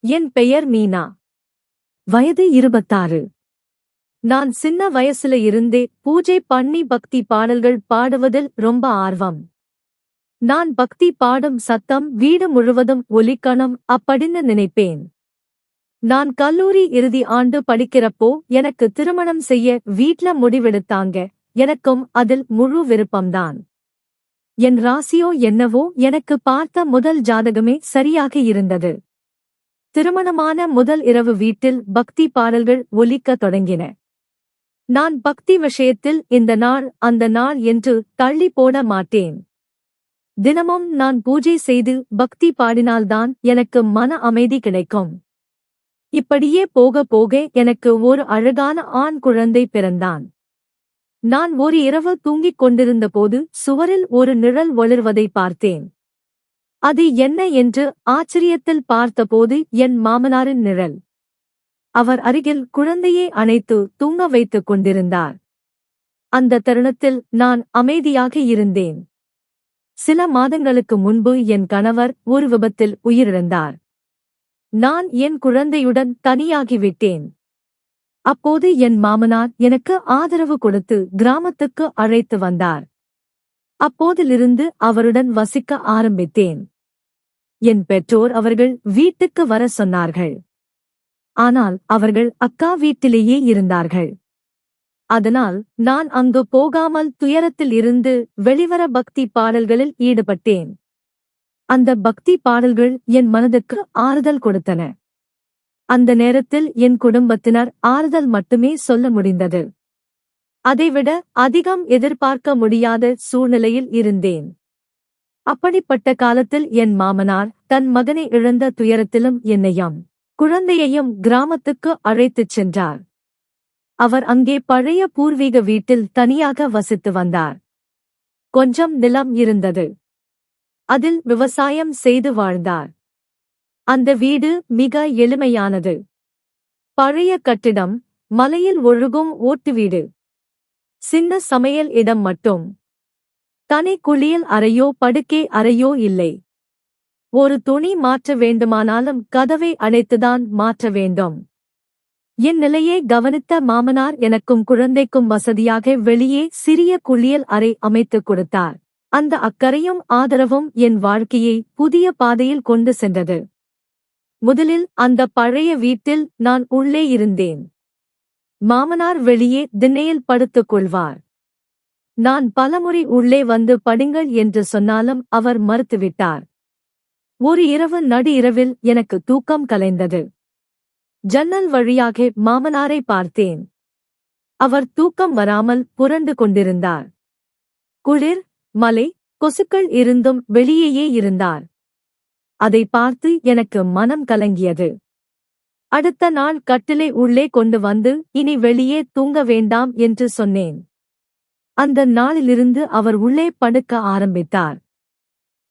என் பெயர் மீனா. வயது 26. நான் சின்ன வயசுல இருந்தே பூஜை பண்ணி பக்தி பாடல்கள் பாடுவதில் ரொம்ப ஆர்வம். நான் பக்தி பாடும் சத்தம் வீடு முழுவதும் ஒலிக்கணும் அப்படின்னு நினைப்பேன். நான் கல்லூரி இறுதி ஆண்டு படிக்கிறப்போ எனக்கு திருமணம் செய்ய வீட்ல முடிவெடுத்தாங்க. எனக்கும் அதில் முழு விருப்பம்தான். என் ராசியோ என்னவோ எனக்கு பார்த்த முதல் ஜாதகமே சரியாக இருந்தது. திருமணமான முதல் இரவு வீட்டில் பக்தி பாடல்கள் ஒலிக்கத் தொடங்கின. நான் பக்தி விஷயத்தில் இந்த நாள் அந்த நாள் என்று தள்ளி போட மாட்டேன். தினமும் நான் பூஜை செய்து பக்தி பாடினால்தான் எனக்கு மன அமைதி கிடைக்கும். இப்படியே போக போக எனக்கு ஒரு அழகான ஆண் குழந்தை பிறந்தான். நான் ஒரு இரவு தூங்கிக் கொண்டிருந்தபோது சுவரில் ஒரு நிழல் ஒளிர்வதை பார்த்தேன். அது என்ன என்று ஆச்சரியத்தில் பார்த்தபோது என் மாமனாரின் நிழல். அவர் அருகில் குழந்தையை அணைத்து தூங்க வைத்துக் கொண்டிருந்தார். அந்த தருணத்தில் நான் அமைதியாக இருந்தேன். சில மாதங்களுக்கு முன்பு என் கணவர் ஒரு விபத்தில் உயிரிழந்தார். நான் என் குழந்தையுடன் தனியாகிவிட்டேன். அப்போது என் மாமனார் எனக்கு ஆதரவு கொடுத்து கிராமத்துக்கு அழைத்து வந்தார். அப்போதிலிருந்து அவருடன் வசிக்க ஆரம்பித்தேன். என் பெற்றோர் அவர்கள் வீட்டுக்கு வர சொன்னார்கள். ஆனால் அவர்கள் அக்கா வீட்டிலேயே இருந்தார்கள். அதனால் நான் அங்கு போகாமல் துயரத்தில் இருந்து வெளிவர பக்தி பாடல்களில் ஈடுபட்டேன். அந்த பக்தி பாடல்கள் என் மனதுக்கு ஆறுதல் கொடுத்தன. அந்த நேரத்தில் என் குடும்பத்தினர் ஆறுதல் மட்டுமே சொல்ல முடிந்தது. அதைவிட அதிகம் எதிர்பார்க்க முடியாத சூழ்நிலையில் இருந்தேன். அப்படிப்பட்ட காலத்தில் என் மாமனார் தன் மகனை இழந்த துயரத்திலும் என்னையும் குழந்தையையும் கிராமத்துக்கு அழைத்துச் சென்றார். அவர் அங்கே பழைய பூர்வீக வீட்டில் தனியாக வசித்து வந்தார். கொஞ்சம் நிலம் இருந்தது. அதில் விவசாயம் செய்து வாழ்ந்தார். அந்த வீடு மிக எளிமையானது. பழைய கட்டிடம், மலையில் ஒழுகும் ஓட்டு வீடு. சின்ன சமையல் இடம் மட்டும். தனி குளியல் அறையோ படுக்கை அறையோ இல்லை. ஒரு துணி மாற்ற வேண்டுமானாலும் கதவை அணைத்துதான் மாற்ற வேண்டும். என் நிலையை கவனித்த மாமனார் எனக்கும் குழந்தைக்கும் வசதியாக வெளியே சிறிய குளியல் அறை அமைத்துக் கொடுத்தார். அந்த அக்கறையும் ஆதரவும் என் வாழ்க்கையை புதிய பாதையில் கொண்டு சென்றது. முதலில் அந்த பழைய வீட்டில் நான் உள்ளே இருந்தேன். மாமனார் வெளியே திண்ணையில் படுத்துக் கொள்வார். நான் பலமுறை உள்ளே வந்து படிங்கள் என்று சொன்னாலும் அவர் மறுத்துவிட்டார். ஒரு இரவு நடு இரவில் எனக்கு தூக்கம் கலைந்தது. ஜன்னல் வழியாக மாமனாரை பார்த்தேன். அவர் தூக்கம் வராமல் புரண்டு கொண்டிருந்தார். குளிர், மலை, கொசுக்கள் இருந்தும் வெளியேயே இருந்தார். அதை பார்த்து எனக்கு மனம் கலங்கியது. அடுத்த நாள் கட்டிலை உள்ளே கொண்டு வந்து இனி வெளியே தூங்க வேண்டாம் என்று சொன்னேன். அந்த நாளிலிருந்து அவர் உள்ளே படுக்க ஆரம்பித்தார்.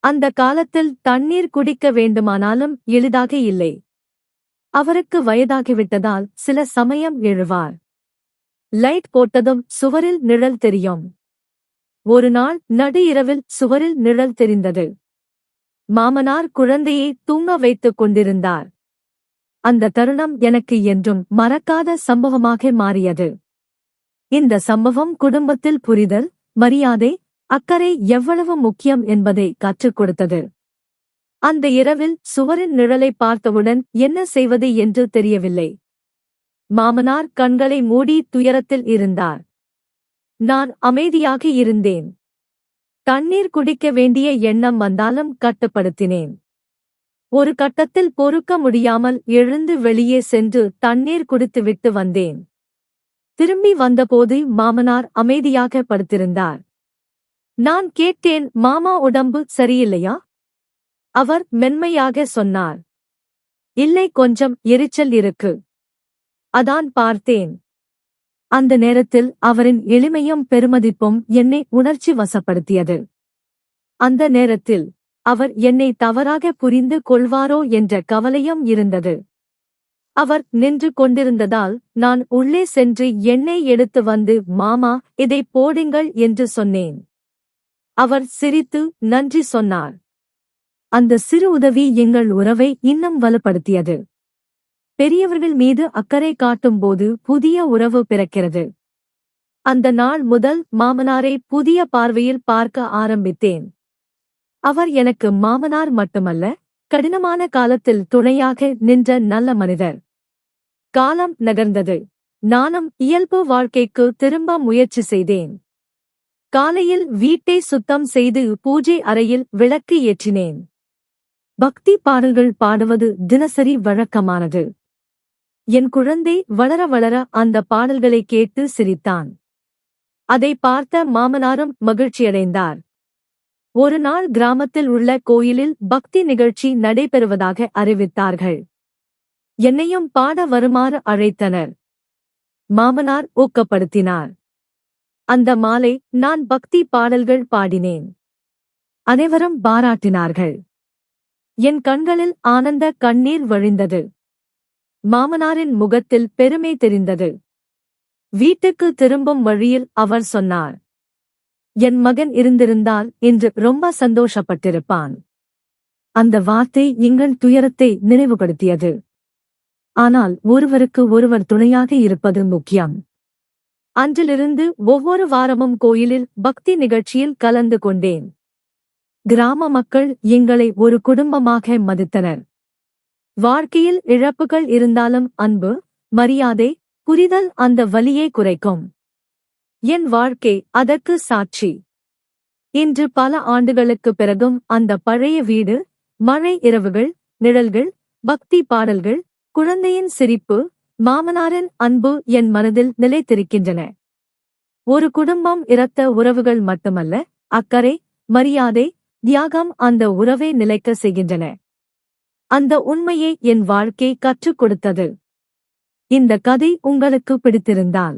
அந்த காலத்தில் தண்ணீர் குடிக்க வேண்டுமானாலும் எளிதாக இல்லை. அவருக்கு வயதாகிவிட்டதால் சில சமயம் எழுவார். லைட் போட்டதும் சுவரில் நிழல் தெரியும். ஒரு நாள் நடு இரவில் சுவரில் நிழல் தெரிந்தது. மாமனார் குழந்தையை தூங்க வைத்துக் கொண்டிருந்தார். அந்த தருணம் எனக்கு என்றும் மறக்காத சம்பவமாக மாறியது. இந்த சம்பவம் குடும்பத்தில் புரிதல், மரியாதை, அக்கறை எவ்வளவு முக்கியம் என்பதை கற்றுக் கொடுத்தது. அந்த இரவில் சுவரின் நிழலை பார்த்தவுடன் என்ன செய்வது என்று தெரியவில்லை. மாமனார் கண்களை மூடி துயரத்தில் இருந்தார். நான் அமைதியாக இருந்தேன். தண்ணீர் குடிக்க வேண்டிய எண்ணம் வந்தாலும் கட்டுப்படுத்தினேன். ஒரு கட்டத்தில் பொறுக்க முடியாமல் எழுந்து வெளியே சென்று தண்ணீர் குடித்துவிட்டு வந்தேன். திரும்பி வந்தபோது மாமனார் அமைதியாக படுத்திருந்தார். நான் கேட்டேன், மாமா உடம்பு சரியில்லையா? அவர் மென்மையாக சொன்னார், இல்லை, கொஞ்சம் எரிச்சல் இருக்கு. அதான் பார்த்தேன். அந்த நேரத்தில் அவரின் எளிமையும் பெருமதிப்பும் என்னை உணர்ச்சி வசப்படுத்தியது. அந்த நேரத்தில் அவர் என்னை தவறாக புரிந்து கொள்வாரோ என்ற கவலையும் இருந்தது. அவர் நின்று கொண்டிருந்ததால் நான் உள்ளே சென்று எண்ணெய் எடுத்து வந்து, மாமா, இதை போடுங்கள் என்று சொன்னேன். அவர் சிரித்து நன்றி சொன்னார். அந்த சிறு உதவி எங்கள் உறவை இன்னும் வலுப்படுத்தியது. பெரியவர்கள் மீது அக்கறை காட்டும்போது புதிய உறவு பிறக்கிறது. அந்த நாள் முதல் மாமனாரை புதிய பார்வையில் பார்க்க ஆரம்பித்தேன். அவர் எனக்கு மாமனார் மட்டுமல்ல, கடினமான காலத்தில் துணையாக நின்ற நல்ல மனிதர். காலம் நகர்ந்தது. நானும் இயல்பு வாழ்க்கைக்கு திரும்ப முயற்சி செய்தேன். காலையில் வீட்டை சுத்தம் செய்து பூஜை அறையில் விளக்கு ஏற்றினேன். பக்தி பாடல்கள் பாடுவது தினசரி வழக்கமானது. என் குழந்தை வளர வளர அந்த பாடல்களை கேட்டு சிரித்தான். அதை பார்த்த மாமனாரும் மகிழ்ச்சியடைந்தார். ஒரு நாள் கிராமத்தில் உள்ள கோயிலில் பக்தி நிகழ்ச்சி நடைபெறுவதாக அறிவித்தார்கள். என்னையும் பாட வருமாறு அழைத்தனர். மாமனார் ஊக்கப்படுத்தினார். அந்த மாலை நான் பக்தி பாடல்கள் பாடினேன். அனைவரும் பாராட்டினார்கள். என் கண்களில் ஆனந்த கண்ணீர் வழிந்தது. மாமனாரின் முகத்தில் பெருமை தெரிந்தது. வீட்டுக்கு திரும்பும் வழியில் அவர் சொன்னார், என் மகன் இருந்திருந்தால் இன்று ரொம்ப சந்தோஷப்பட்டிருப்பான். அந்த வார்த்தை எங்கள் துயரத்தை நினைவுபடுத்தியது. ஆனால் ஒருவருக்கு ஒருவர் துணையாக இருப்பது முக்கியம். அன்றிலிருந்து ஒவ்வொரு வாரமும் கோயிலில் பக்தி நிகழ்ச்சியில் கலந்து கொண்டேன். கிராம மக்கள் எங்களை ஒரு குடும்பமாக மதித்தனர். வாழ்க்கையில் இழப்புகள் இருந்தாலும் அன்பு, மரியாதை, புரிதல் அந்த வலியை குறைக்கும். என் வாழ்க்கை அதற்கு சாட்சி. இன்று பல ஆண்டுகளுக்குப் பிறகும் அந்த பழைய வீடு, மழை இரவுகள், நிழல்கள், பக்தி பாடல்கள், குழந்தையின் சிரிப்பு, மாமனாரின் அன்பு என் மனதில் நிலைத்திருக்கின்றன. ஒரு குடும்பம் இரத்த உறவுகள் மட்டுமல்ல, அக்கறை, மரியாதை, தியாகம் அந்த உறவை நிலைக்க செய்கின்றன. அந்த உண்மையை என் வாழ்க்கை கற்றுக் கொடுத்தது. இந்த கதை உங்களுக்கு பிடித்திருந்தால்